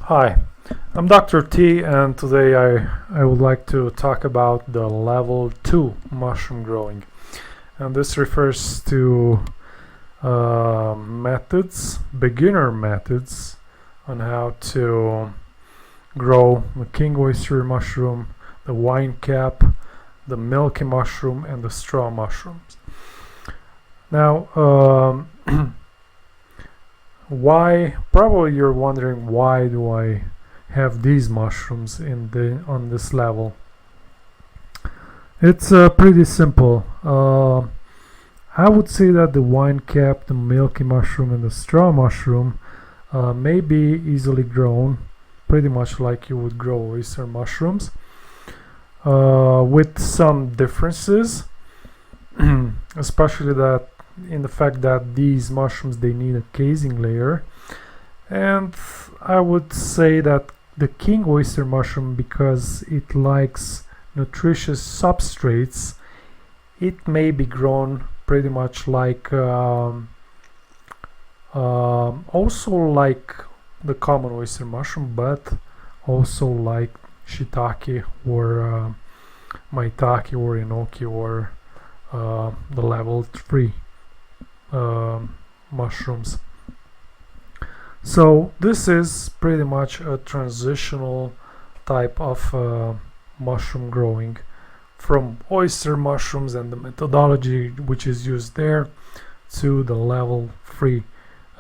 Hi, I'm Dr. T, and today I would like to talk about the level 2 mushroom growing. And this refers to beginner methods on how to grow the king oyster mushroom, the wine cap, the milky mushroom, and the straw mushrooms. Now, probably you're wondering, why do I have these mushrooms on this level? It's pretty simple. I would say that the wine cap, the milky mushroom, and the straw mushroom may be easily grown, pretty much like you would grow oyster mushrooms, with some differences, especially that in the fact that these mushrooms, they need a casing layer. And I would say that the king oyster mushroom, because it likes nutritious substrates, it may be grown pretty much like also like the common oyster mushroom, but also like Shiitake or Maitake or enoki or the level 3 mushrooms. So this is pretty much a transitional type of mushroom growing from oyster mushrooms and the methodology which is used there to the level 3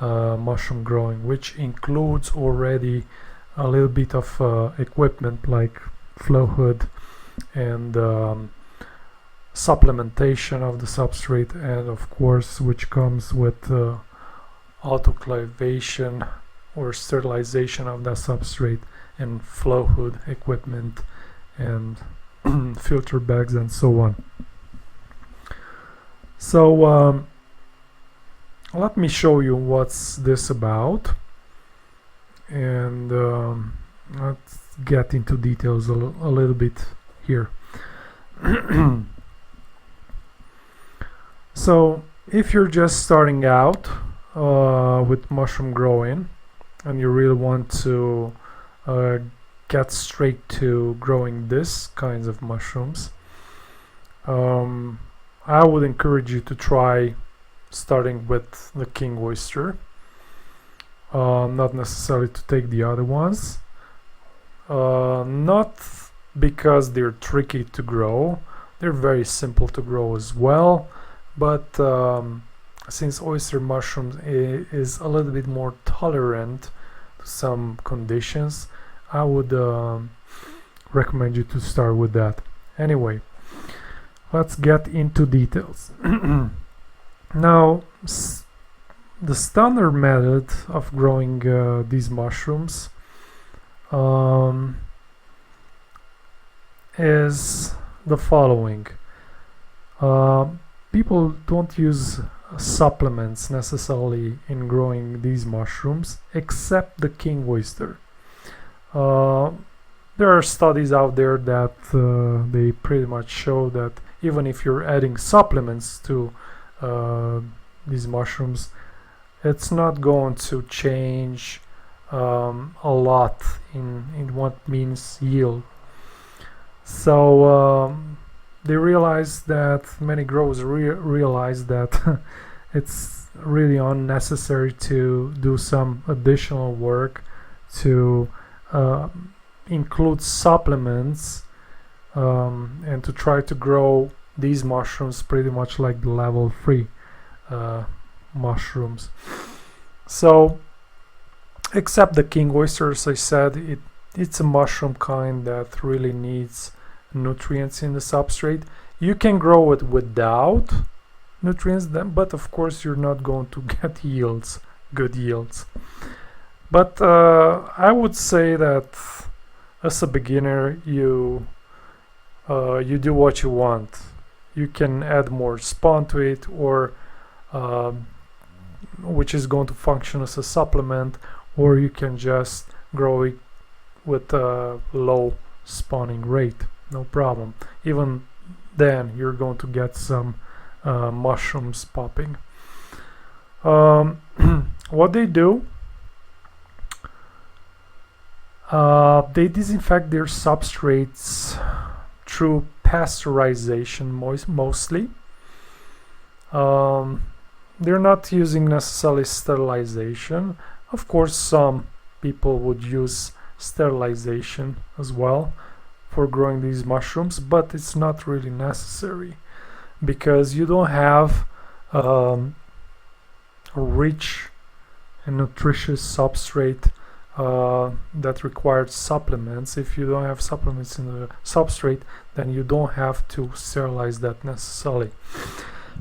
mushroom growing, which includes already a little bit of equipment like flow hood and supplementation of the substrate, and of course which comes with autoclavation or sterilization of the substrate, and flow hood equipment and filter bags and so on. So let me show you what's this about, and let's get into details a little bit here. So if you're just starting out with mushroom growing and you really want to get straight to growing this kinds of mushrooms, I would encourage you to try starting with the king oyster, not necessarily to take the other ones, not because they're tricky to grow. They're very simple to grow as well, but since oyster mushrooms is a little bit more tolerant to some conditions, I would recommend you to start with that. Anyway, let's get into details. Now, the standard method of growing these mushrooms is the following. People don't use supplements necessarily in growing these mushrooms, except the king oyster. There are studies out there that they pretty much show that even if you're adding supplements to these mushrooms, it's not going to change a lot in what means yield. So they realize that many growers realize that it's really unnecessary to do some additional work to include supplements and to try to grow these mushrooms pretty much like the level 3 mushrooms. So except the king oyster, as I said, it's a mushroom kind that really needs nutrients in the substrate. You can grow it without nutrients, but of course you're not going to get good yields. But I would say that as a beginner, you do what you want. You can add more spawn to it, or which is going to function as a supplement, or you can just grow it with a low spawning rate. No problem. Even then you're going to get some mushrooms popping. What they do They disinfect their substrates through pasteurization mostly. They're not using necessarily sterilization. Of course, some people would use sterilization as well for growing these mushrooms, but it's not really necessary because you don't have a rich and nutritious substrate that requires supplements. If you don't have supplements in the substrate, then you don't have to sterilize that necessarily.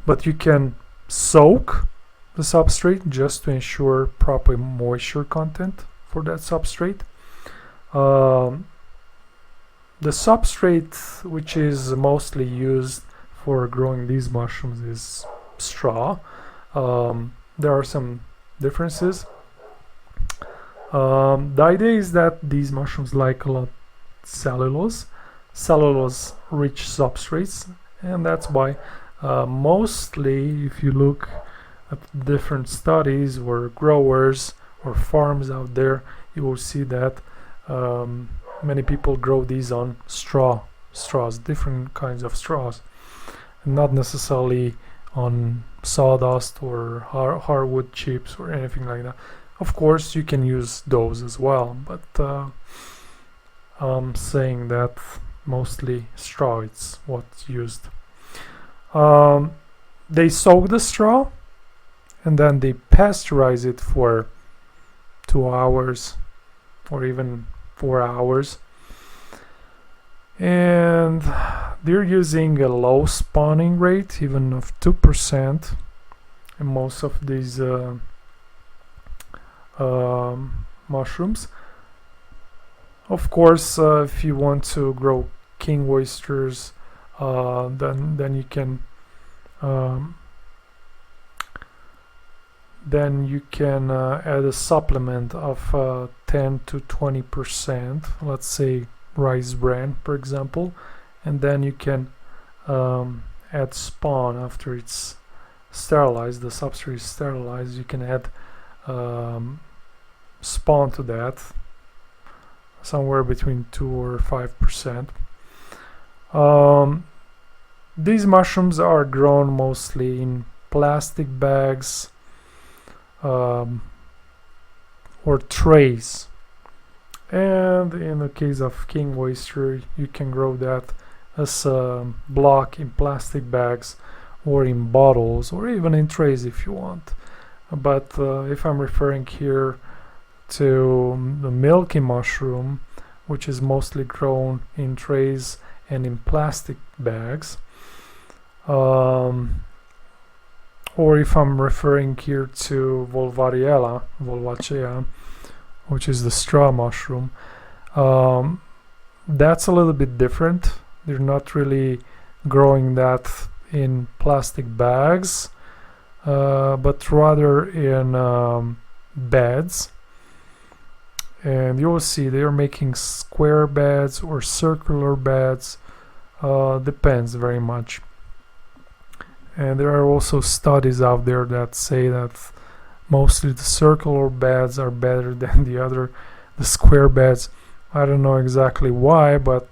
But you can soak the substrate just to ensure proper moisture content for that substrate. The substrate which is mostly used for growing these mushrooms is straw. There are some differences. The idea is that these mushrooms like a lot cellulose rich substrates, and that's why mostly if you look at different studies or growers or farms out there, you will see that many people grow these on straws, different kinds of straws, not necessarily on sawdust or hardwood chips or anything like that. Of course, you can use those as well, but I'm saying that mostly straw is what's used. They soak the straw and then they pasteurize it for 2 hours or even 4 hours, and they're using a low spawning rate, even of 2% in most of these mushrooms. Of course, if you want to grow king oysters, then you can add a supplement of 10 to 20%, let's say rice bran, for example, and then you can add spawn after it's sterilized. The substrate is sterilized. You can add spawn to that, somewhere between 2 or 5%. These mushrooms are grown mostly in plastic bags or trays, and in the case of king oyster, you can grow that as a block in plastic bags or in bottles or even in trays if you want. But if I'm referring here to the milky mushroom, which is mostly grown in trays and in plastic bags, or if I'm referring here to volvacea, which is the straw mushroom, that's a little bit different. They're not really growing that in plastic bags, but rather in beds. And you will see they are making square beds or circular beds, depends very much. And there are also studies out there that say that mostly the circular beds are better than the square beds. I don't know exactly why, but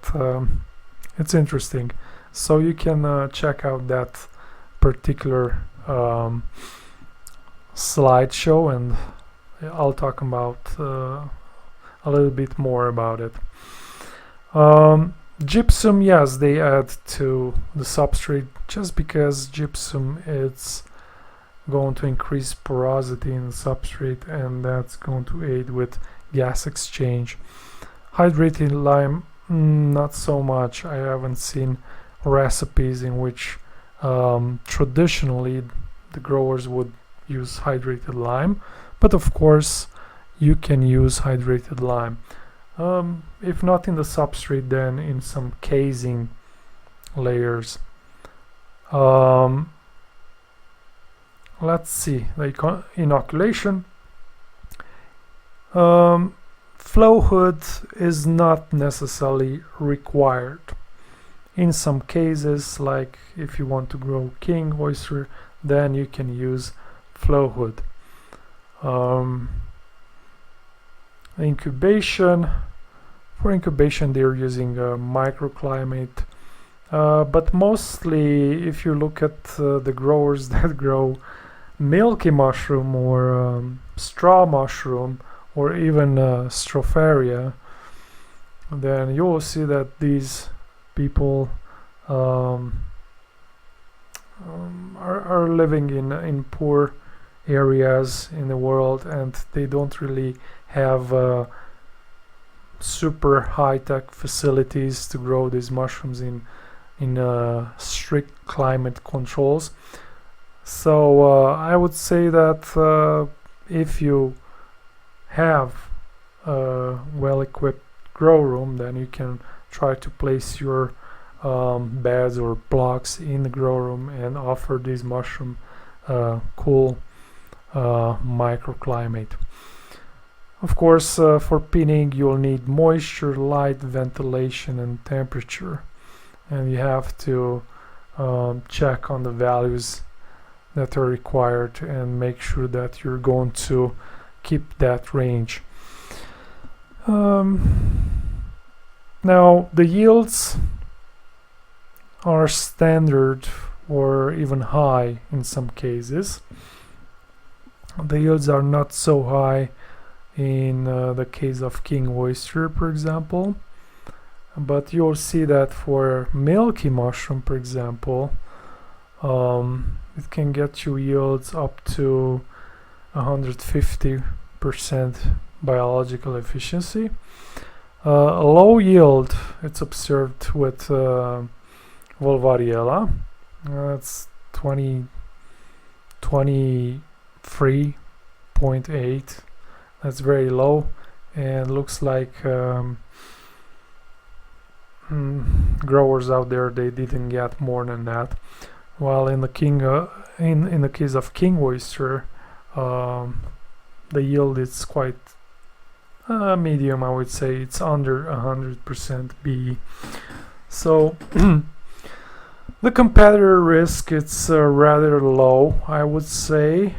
it's interesting. So you can check out that particular slideshow, and I'll talk about a little bit more about it. Gypsum, yes, they add to the substrate just because gypsum is going to increase porosity in the substrate, and that's going to aid with gas exchange. Hydrated lime, not so much. I haven't seen recipes in which traditionally the growers would use hydrated lime, but of course you can use hydrated lime. If not in the substrate, then in some casing layers. Let's see, the inoculation. Flow hood is not necessarily required. In some cases, like if you want to grow king oyster, then you can use flow hood. Incubation, For incubation they're using a microclimate, but mostly if you look at the growers that grow milky mushroom or straw mushroom or even stropharia, then you will see that these people are living in poor areas in the world, and they don't really have super high-tech facilities to grow these mushrooms in strict climate controls. So I would say that if you have a well-equipped grow room, then you can try to place your beds or blocks in the grow room and offer these mushroom cool microclimate. Of course, for pinning you'll need moisture, light, ventilation and temperature, and you have to check on the values that are required and make sure that you're going to keep that range. Now the yields are standard or even high in some cases. The yields are not so high in the case of king oyster, for example, but you'll see that for milky mushroom, for example, it can get you yields up to 150% biological efficiency. Low yield, it's observed with Volvariella. That's 23.8. That's very low, and looks like growers out there, they didn't get more than that. While in the in the case of king oyster, the yield is quite medium. I would say it's under 100% BE. So the competitor risk, it's rather low, I would say,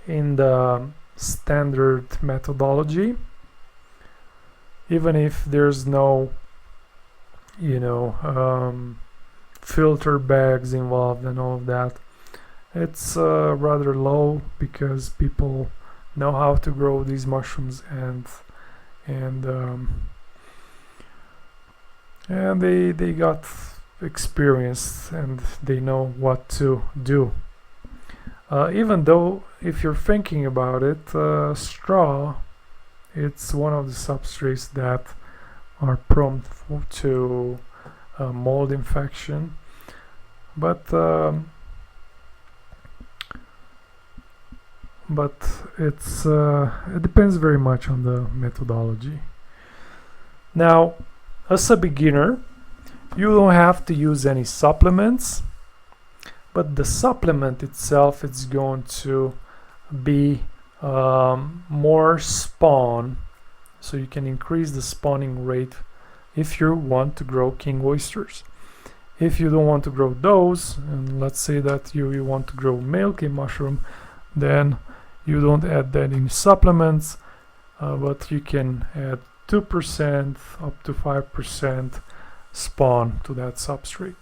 in the standard methodology, even if there's no filter bags involved and all of that. It's rather low because people know how to grow these mushrooms, and they got experience and they know what to do. Even though, if you're thinking about it, straw, it's one of the substrates that are prone to mold infection, but it's it depends very much on the methodology. Now, as a beginner, you don't have to use any supplements, but the supplement itself is going to be more spawn, so you can increase the spawning rate if you want to grow king oysters. If you don't want to grow those, and let's say that you want to grow milky mushroom, then you don't add that in supplements, but you can add 2% up to 5% spawn to that substrate.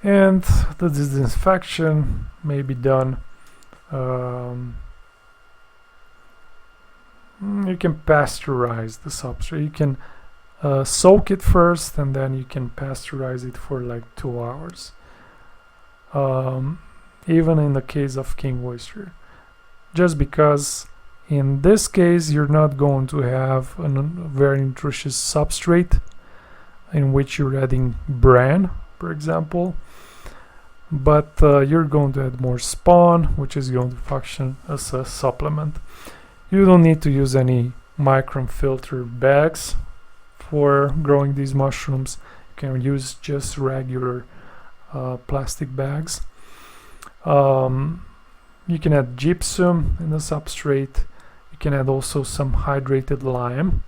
And the disinfection may be done. You can pasteurize the substrate. You can soak it first, and then you can pasteurize it for like 2 hours. Even in the case of king oyster, just because in this case you're not going to have a very nutritious substrate in which you're adding bran, for example, but you're going to add more spawn, which is going to function as a supplement. You don't need to use any micron filter bags for growing these mushrooms. You can use just regular plastic bags. You can add gypsum in the substrate. You can add also some hydrated lime.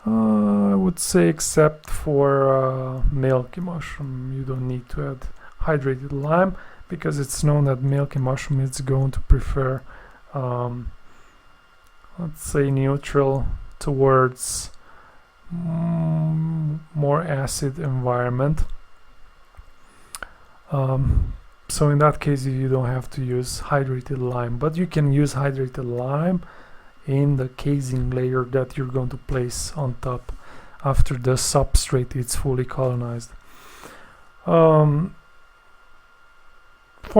I would say except for milky mushroom, you don't need to add hydrated lime, because it's known that milky mushroom is going to prefer let's say neutral towards more acid environment. So in that case you don't have to use hydrated lime, but you can use hydrated lime in the casing layer that you're going to place on top after the substrate is fully colonized. For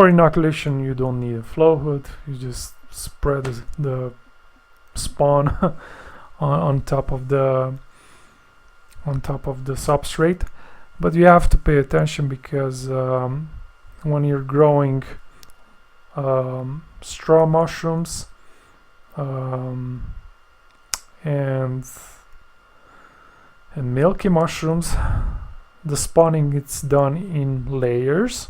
inoculation you don't need a flow hood, you just spread the spawn on top of the substrate. But you have to pay attention because when you're growing straw mushrooms and milky mushrooms, the spawning it's done in layers.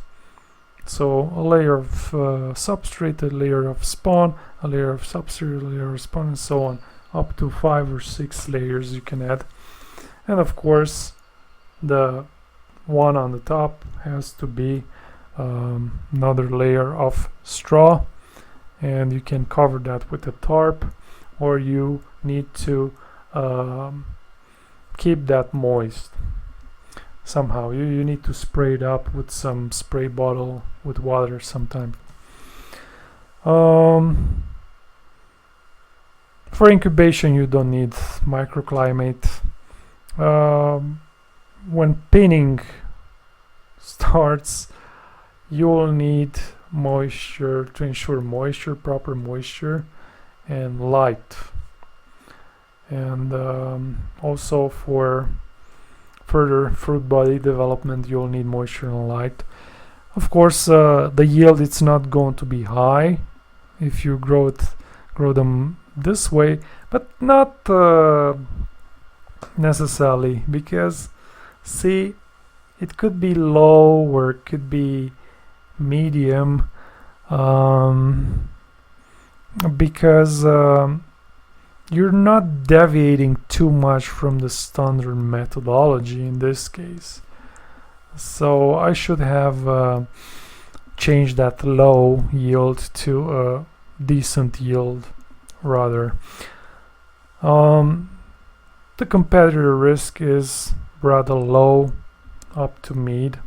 So a layer of substrate, a layer of spawn, a layer of substrate, a layer of spawn, and so on, up to 5 or 6 layers you can add. And of course the one on the top has to be another layer of straw, and you can cover that with a tarp, or you need to keep that moist somehow. You need to spray it up with some spray bottle with water sometimes. For incubation you don't need microclimate. When pinning starts, you will need moisture to ensure moisture, proper moisture, and light. And also for further fruit body development you'll need moisture and light. Of course the yield it's not going to be high if you grow them this way, but not necessarily, because see, it could be low or it could be medium, because you're not deviating too much from the standard methodology in this case. So I should have changed that low yield to a decent yield rather. The competitor risk is rather low, up to mid.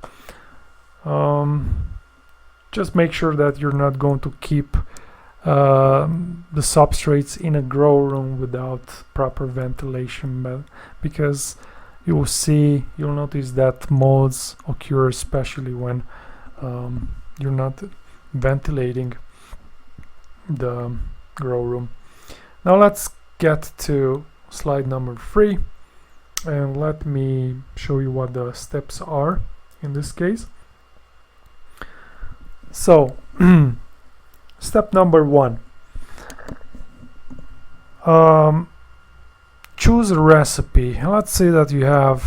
Just make sure that you're not going to keep the substrates in a grow room without proper ventilation, because you'll notice that molds occur, especially when you're not ventilating the grow room. Now let's get to slide number 3, and let me show you what the steps are in this case. So step number 1, choose a recipe. Let's say that you have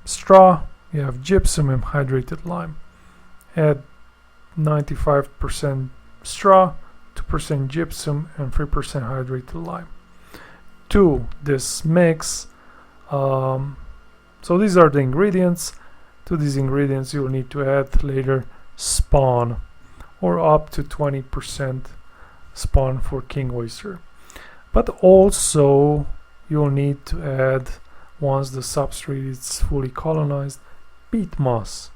straw, you have gypsum and hydrated lime. Add 95% straw, 2% gypsum and 3% hydrated lime to this mix. So these are the ingredients. To these ingredients you will need to add later spawn, or up to 20% spawn for king oyster. But also you'll need to add, once the substrate is fully colonized, peat moss,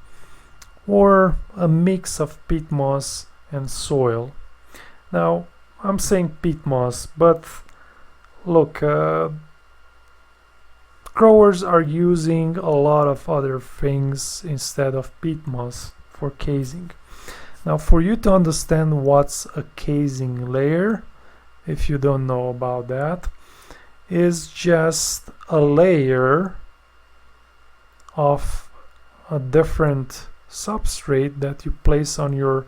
or a mix of peat moss and soil. Now I'm saying peat moss, but look, growers are using a lot of other things instead of peat moss for casing. Now for you to understand what's a casing layer, if you don't know about that, is just a layer of a different substrate that you place on your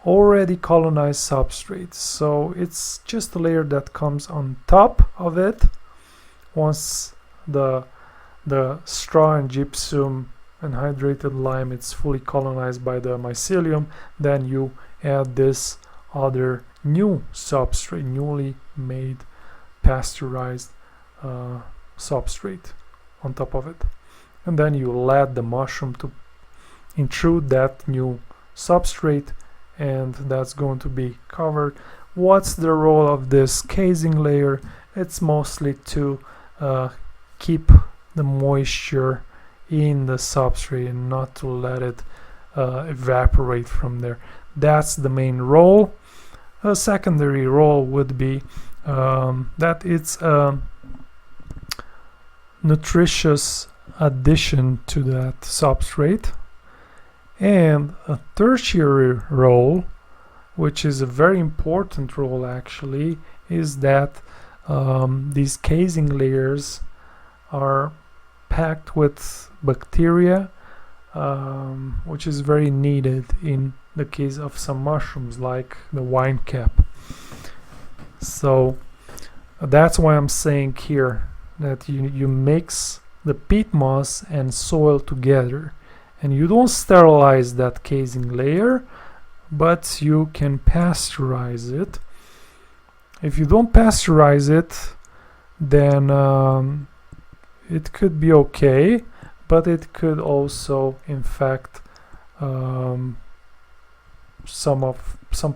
already colonized substrate. So it's just a layer that comes on top of it. Once the straw and gypsum and hydrated lime it's fully colonized by the mycelium, then you add this other new substrate, newly made pasteurized substrate on top of it, and then you let the mushroom to intrude that new substrate, and that's going to be covered what's the role of this casing layer? It's mostly to keep the moisture in the substrate and not to let it evaporate from there. That's the main role. A secondary role would be that it's a nutritious addition to that substrate. And a tertiary role, which is a very important role actually, is that these casing layers are packed with bacteria, which is very needed in the case of some mushrooms like the wine cap. So that's why I'm saying here that you mix the peat moss and soil together, and you don't sterilize that casing layer, but you can pasteurize it. If you don't pasteurize it, then it could be okay, but it could also infect some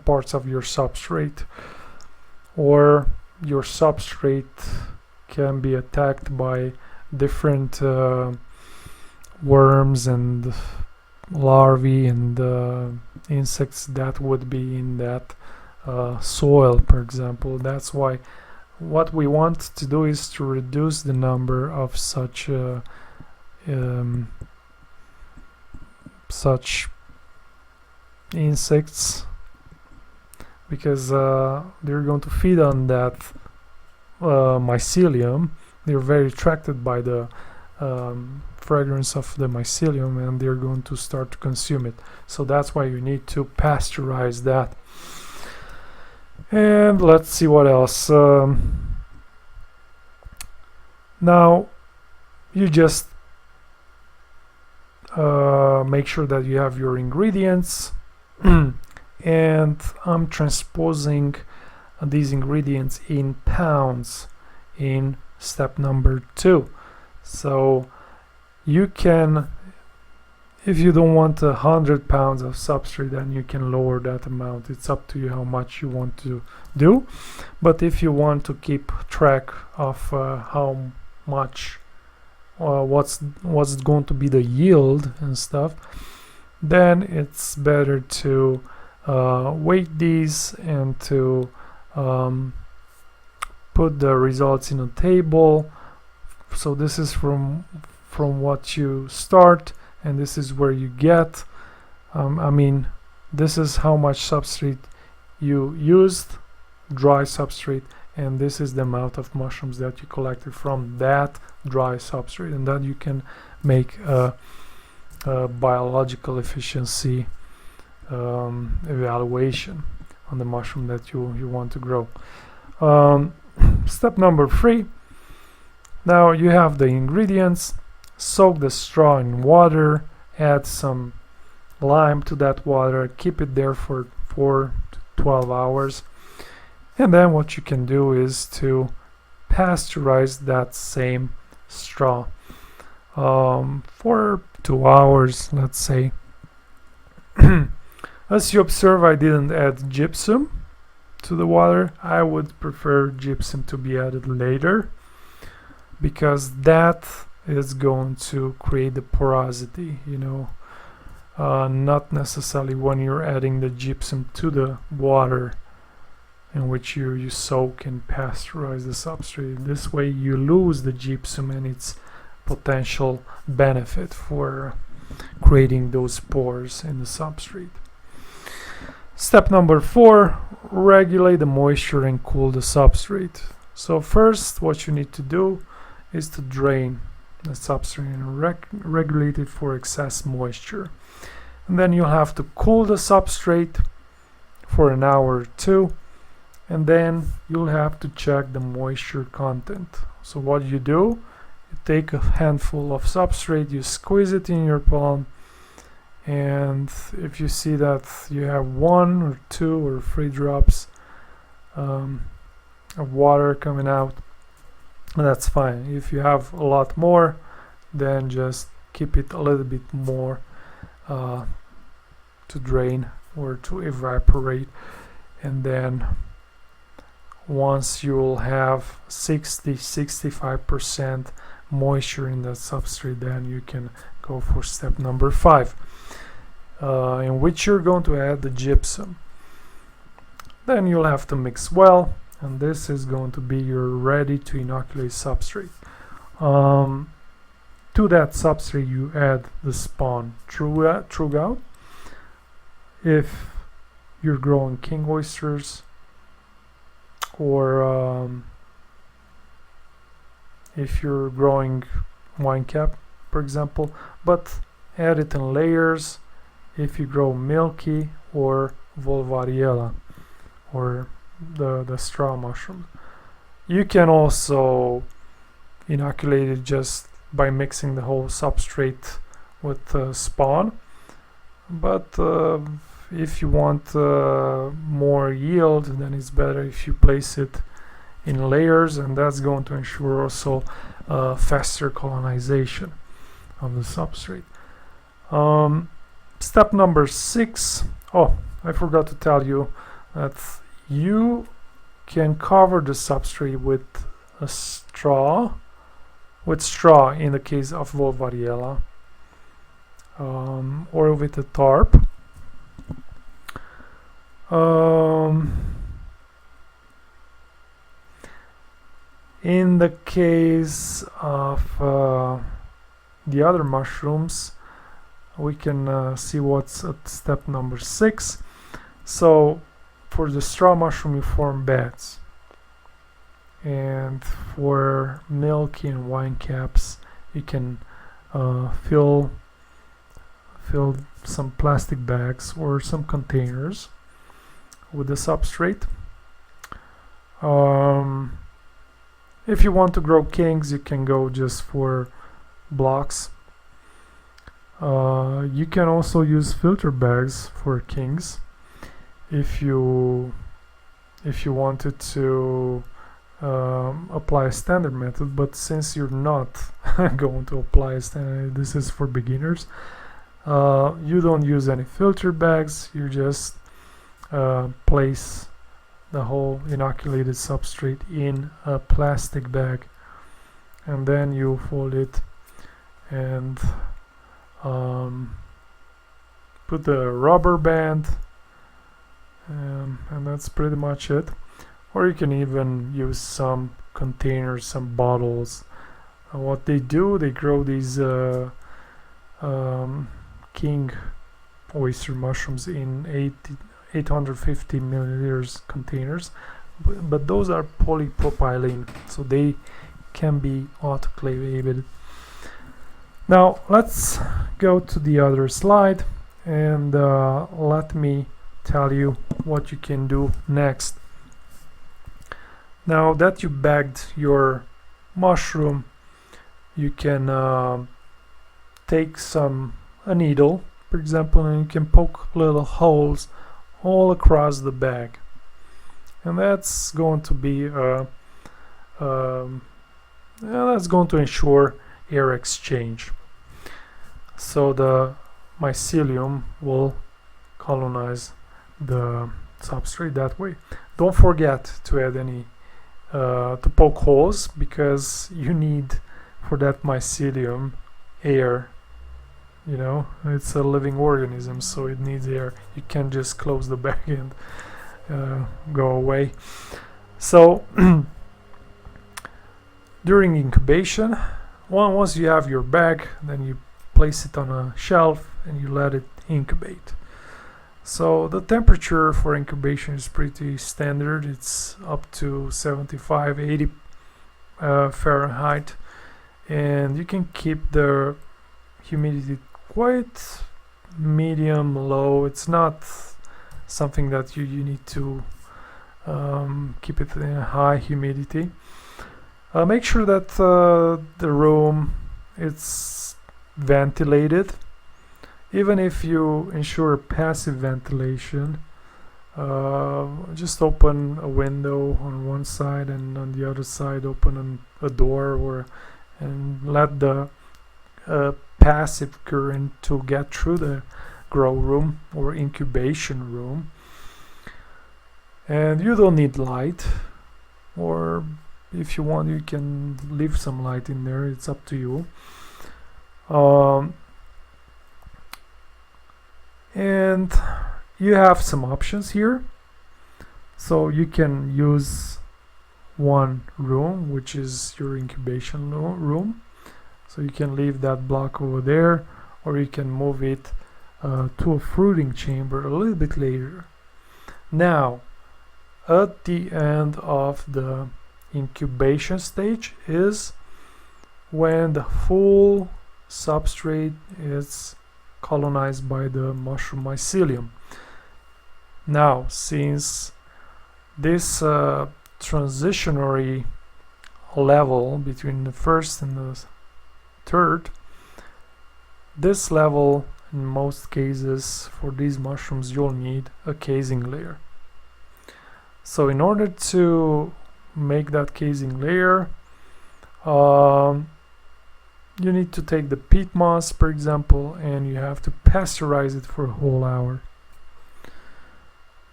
parts of your substrate, or your substrate can be attacked by different worms and larvae and insects that would be in that soil, for example. That's why what we want to do is to reduce the number of such insects, because they're going to feed on that mycelium. They're very attracted by the fragrance of the mycelium, and they're going to start to consume it. So that's why you need to pasteurize that. And let's see what else. Now you just make sure that you have your ingredients and I'm transposing these ingredients in pounds in step number 2. So you can, if you don't want 100 pounds of substrate, then you can lower that amount. It's up to you how much you want to do. But if you want to keep track of how much what's going to be the yield and stuff, then it's better to weight these and to put the results in a table. So this is from what you start, and this is where you get. I mean, this is how much substrate you used, dry substrate, and this is the amount of mushrooms that you collected from that dry substrate, and then you can make a biological efficiency evaluation on the mushroom that you want to grow. Step number 3. Now you have the ingredients. Soak the straw in water, add some lime to that water, keep it there for 4 to 12 hours, and then what you can do is to pasteurize that same straw for 2 hours, let's say. As you observe, I didn't add gypsum to the water. I would prefer gypsum to be added later, because that is going to create the porosity, you know, not necessarily when you're adding the gypsum to the water in which you soak and pasteurize the substrate. This way you lose the gypsum and its potential benefit for creating those pores in the substrate. Step number 4, regulate the moisture and cool the substrate. So first what you need to do is to drain the substrate and regulate it for excess moisture. And then you'll have to cool the substrate for an hour or 2, and then you'll have to check the moisture content. So what you do, you take a handful of substrate, you squeeze it in your palm, and if you see that you have 1 or 2 or 3 drops of water coming out, that's fine. If you have a lot more, then just keep it a little bit more to drain or to evaporate, and then once you'll have 60-65% moisture in that substrate, then you can go for step number 5, in which you're going to add the gypsum. Then you'll have to mix well, and this is going to be your ready to inoculate substrate. To that substrate you add the spawn throughout. If you're growing king oysters, or if you're growing wine cap, for example, but add it in layers if you grow milky or volvariella, or the straw mushroom. You can also inoculate it just by mixing the whole substrate with spawn, but if you want more yield, then it's better if you place it in layers, and that's going to ensure also faster colonization of the substrate. Step number 6. Oh, I forgot to tell you that you can cover the substrate with a straw, in the case of volvariella, or with a tarp. In the case of the other mushrooms, we can see what's at step number 6. So for the straw mushroom you form beds, and for milky and wine caps you can fill some plastic bags or some containers with the substrate. If you want to grow kings, you can go just for blocks. You can also use filter bags for kings if you wanted to apply a standard method, but since you're not going to apply a standard, this is for beginners, you don't use any filter bags. You just place the whole inoculated substrate in a plastic bag, and then you fold it and put the rubber band, and that's pretty much it. Or you can even use some containers, some bottles. What they do, they grow these king oyster mushrooms in 850 milliliters containers, but those are polypropylene, so they can be autoclavated. Now let's go to the other slide, and let me tell you what you can do next. Now that you bagged your mushroom, you can take a needle, for example, and you can poke little holes all across the bag, and that's going to be that's going to ensure air exchange, so the mycelium will colonize the substrate that way. Don't forget to add any to poke holes, because you need for that mycelium air. You know, it's a living organism, so it needs air. You can't just close the bag and go away. So during incubation, once you have your bag, then you place it on a shelf and you let it incubate. So the temperature for incubation is pretty standard. It's up to 75-80 Fahrenheit, and you can keep the humidity quite medium low. It's not something that you need to keep it in a high humidity. Make sure that the room is ventilated. Even if you ensure passive ventilation, just open a window on one side and on the other side open a door, and let the passive current to get through the grow room or incubation room. And you don't need light. or if you want you can leave some light in there, it's up to you. And you have some options here, so you can use one room, which is your incubation room, so you can leave that block over there, or you can move it to a fruiting chamber a little bit later. Now at the end of the incubation stage is when the full substrate is colonized by the mushroom mycelium. Now, since this transitionary level between the first and the third, this level in most cases for these mushrooms you'll need a casing layer. So in order to make that casing layer, you need to take the peat moss, for example, and you have to pasteurize it for a whole hour.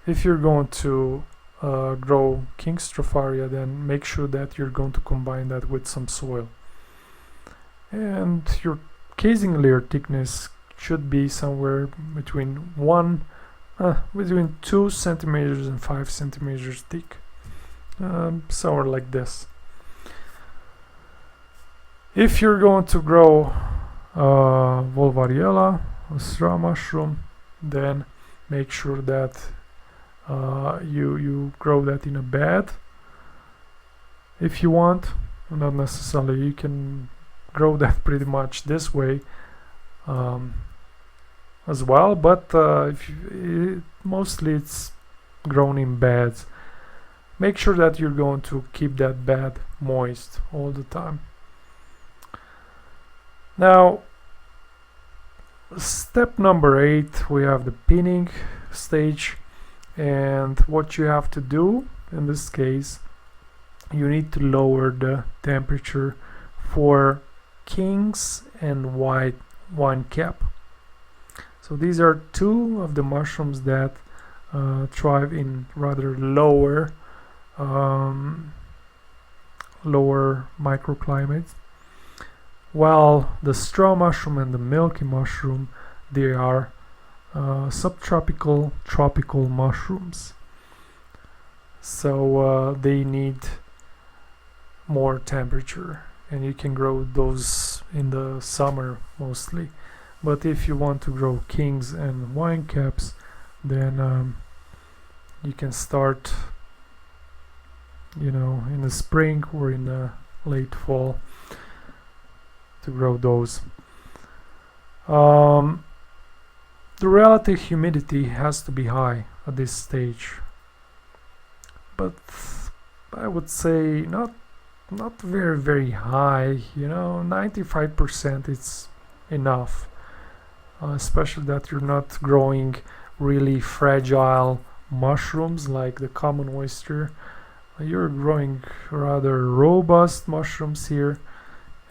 If you're going to grow King Stropharia, then make sure that you're going to combine that with some soil. And your casing layer thickness should be somewhere between 2 centimeters and 5 centimeters thick, somewhere like this. If you're going to grow Volvariella, a straw mushroom, then make sure that you grow that in a bed. If you want, not necessarily, you can grow that pretty much this way as well, but mostly it's grown in beds. Make sure that you're going to keep that bed moist all the time. Now, step number 8, we have the pinning stage, and what you have to do in this case, you need to lower the temperature for kings and white wine cap. So these are two of the mushrooms that thrive in rather lower microclimates, while the straw mushroom and the milky mushroom, they are subtropical tropical mushrooms, so they need more temperature, and you can grow those in the summer mostly. But if you want to grow kings and wine caps, then you can start, in the spring or in the late fall to grow those. The relative humidity has to be high at this stage, but I would say not very, very high. 95% it's enough, especially that you're not growing really fragile mushrooms like the common oyster. You're growing rather robust mushrooms here,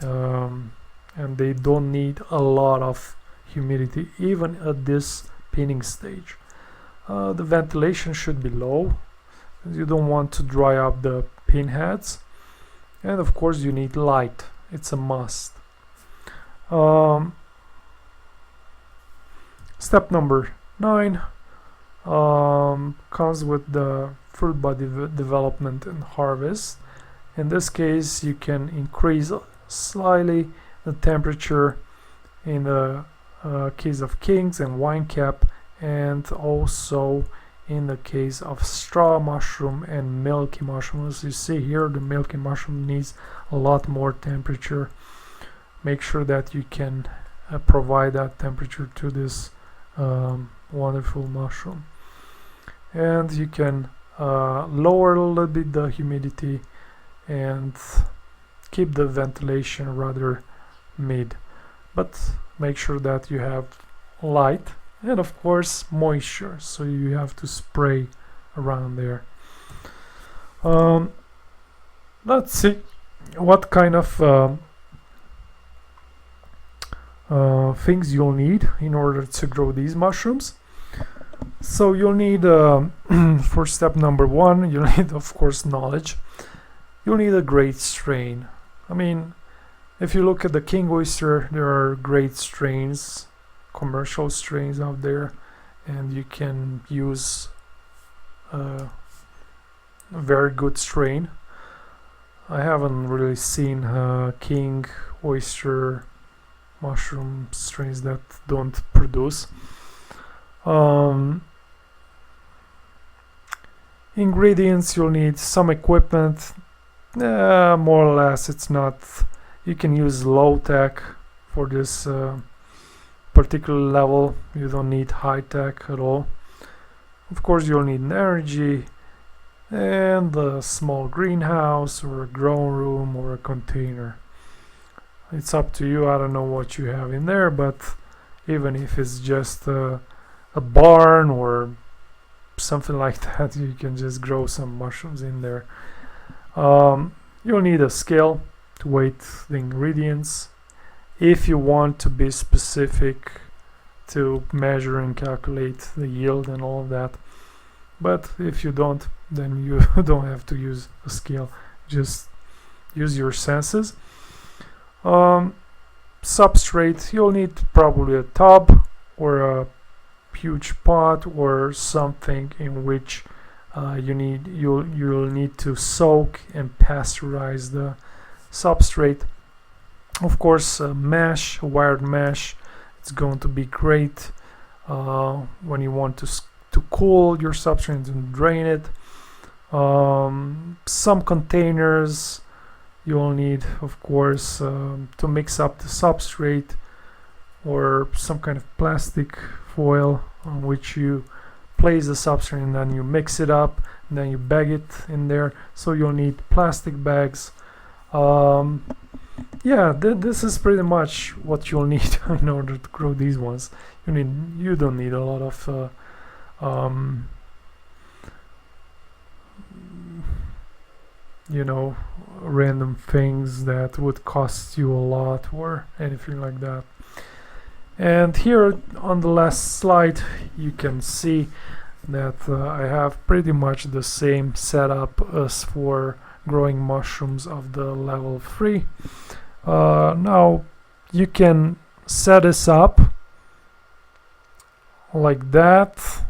and they don't need a lot of humidity even at this pinning stage. The ventilation should be low. You don't want to dry up the pinheads, and of course you need light. It's a must. Step number 9 comes with the fruit body development and harvest. In this case, you can increase slightly the temperature in the case of kings and wine cap, and also in the case of straw mushroom and milky mushroom. As you see here, the milky mushroom needs a lot more temperature. Make sure that you can provide that temperature to this wonderful mushroom, and you can lower a little bit the humidity and keep the ventilation rather mid, but make sure that you have light and of course moisture, so you have to spray around there. Let's see what kind of things you'll need in order to grow these mushrooms. So you'll need for step number 1, you'll need of course knowledge. you'll need a great strain. I mean, if you look at the king oyster, there are great strains, commercial strains out there, and you can use a very good strain. I haven't really seen king oyster mushroom strains that don't produce. Ingredients, you'll need some equipment. More or less, it's not. You can use low tech for this particular level. You don't need high tech at all. Of course, you'll need energy and a small greenhouse or a grown room or a container. It's up to you. I don't know what you have in there, but even if it's just a barn or something like that, you can just grow some mushrooms in there. You'll need a scale to weigh the ingredients if you want to be specific to measure and calculate the yield and all of that. But if you don't, then you don't have to use a scale. Just use your senses. Substrate, you'll need probably a tub or a huge pot or something in which you'll need to soak and pasteurize the substrate. Of course, a wired mesh, it's going to be great when you want to cool your substrate and drain it. Some containers you'll need, of course, to mix up the substrate, or some kind of plastic foil on which you place the substrate and then you mix it up and then you bag it in there. So you'll need plastic bags. Yeah, this is pretty much what you'll need in order to grow these ones. You don't need a lot of random things that would cost you a lot or anything like that. And here on the last slide you can see that I have pretty much the same setup as for growing mushrooms of the level 3. Now you can set this up like that,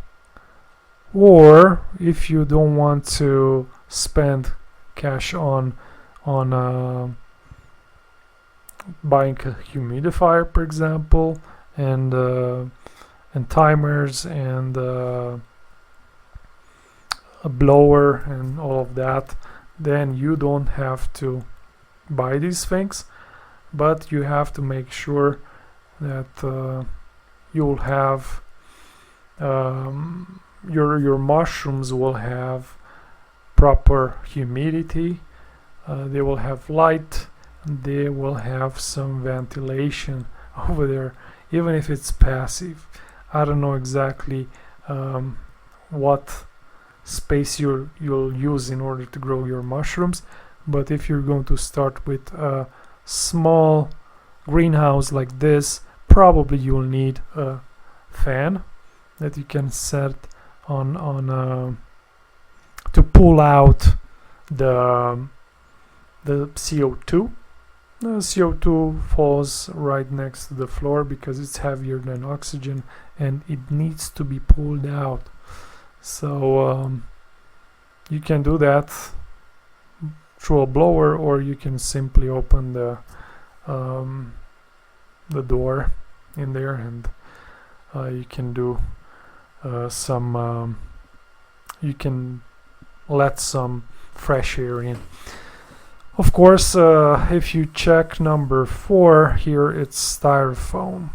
or if you don't want to spend cash on buying a humidifier, for example, and timers and a blower and all of that, then you don't have to buy these things, but you have to make sure that you'll have your mushrooms will have proper humidity, they will have light, and they will have some ventilation over there, even if it's passive. I don't know exactly what space you'll use in order to grow your mushrooms, but if you're going to start with a small greenhouse like this, probably you'll need a fan that you can set on to pull out the CO2. The CO2 falls right next to the floor because it's heavier than oxygen and it needs to be pulled out. So you can do that through a blower, or you can simply open the door in there, and you can do you can let some fresh air in. Of course, if you check number 4 here, it's styrofoam.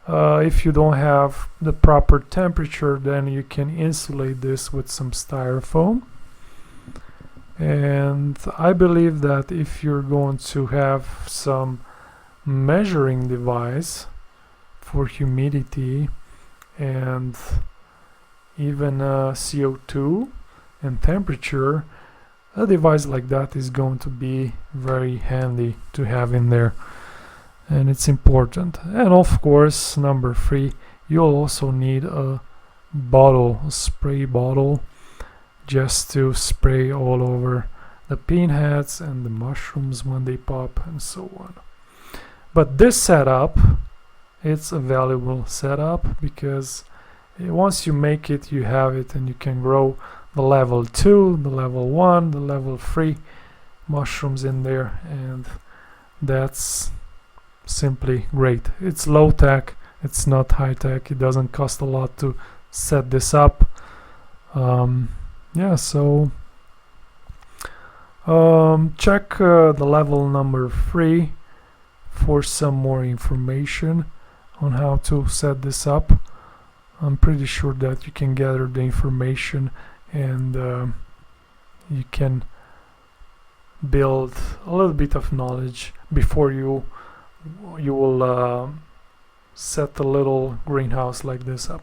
If you don't have the proper temperature, then you can insulate this with some styrofoam. And I believe that if you're going to have some measuring device for humidity and even CO2 and temperature, a device like that is going to be very handy to have in there, and it's important. And of course, number 3, you'll also need a bottle, a spray bottle, just to spray all over the pinheads and the mushrooms when they pop and so on. But this setup, it's a valuable setup because once you make it, you have it, and you can grow the level 2, the level 1, the level 3 mushrooms in there, and that's simply great. It's low tech, it's not high tech, it doesn't cost a lot to set this up. Yeah, so check the level number 3 for some more information on how to set this up. I'm pretty sure that you can gather the information and you can build a little bit of knowledge before you will set a little greenhouse like this up.